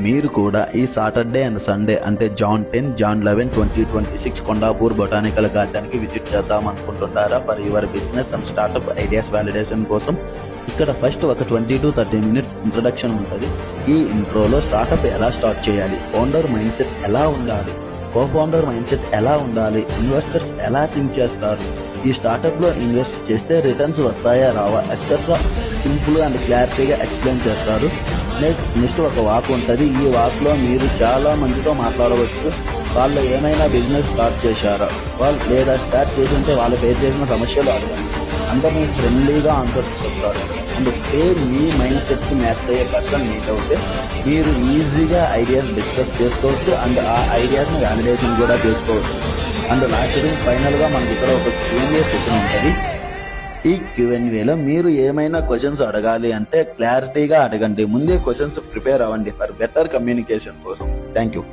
మీరు కూడా ఈ సాటర్డే అండ్ సండే అంటే జాన్ 10, జాన్ 11, 2026 కొండాపూర్ బొటానికల్ గార్డెన్కి విజిట్ చేద్దాం అనుకుంటున్నారా for your business and startup ideas validation కోసం? ఇక్కడ ఫస్ట్ ఒక 20 to 30 minutes ఇంట్రడక్షన్ ఉంటుంది. ఈ ఇంట్రోలో స్టార్టప్ ఎలా స్టార్ట్ చేయాలి, ఫౌండర్ మైండ్ సెట్ ఎలా ఉండాలి, కో ఫౌండర్ మైండ్ సెట్ ఎలా ఉండాలి, ఇన్వెస్టర్స్ ఎలా థింక్ చేస్తారు, ఈ స్టార్టప్లో ఇన్వెస్ట్ చేస్తే రిటర్న్స్ వస్తాయా రావా ఎక్సెట్రా సింపుల్ అండ్ క్లారిటీగా ఎక్స్ప్లెయిన్ చేస్తారు. నెక్స్ట్ ఒక వాక్ ఉంటుంది. ఈ వాక్లో మీరు చాలా మందితో మాట్లాడవచ్చు. వాళ్ళు ఏమైనా బిజినెస్ స్టార్ట్ చేశారా, వాళ్ళు లేదా స్టార్ట్ చేసింటే వాళ్ళు ఫేస్ చేసిన సమస్యలు అడగండి. అందరూ ఫ్రెండ్లీగా ఆన్సర్ చెప్తారు. అండ్ సేమ్ మీ మైండ్ సెట్కి మ్యాచ్ అయ్యే పర్సన్ మీట్ అవుతే మీరు ఈజీగా ఐడియాస్ డిస్కస్ చేసుకోవచ్చు అండ్ ఆ ఐడియాస్ని వ్యాలిడేషన్ కూడా చేసుకోవచ్చు. అండ్ లాస్ట్ ఫైనల్గా మనకి ఇక్కడ ఒక Q&A సెషన్ ఉంటుంది. ఈ Q&Aలో మీరు ఏమైనా క్వశ్చన్స్ అడగాలి అంటే క్లారిటీగా అడగండి. ముందే క్వశ్చన్స్ ప్రిపేర్ అవ్వండి ఫర్ బెటర్ కమ్యూనికేషన్ కోసం. Thank you.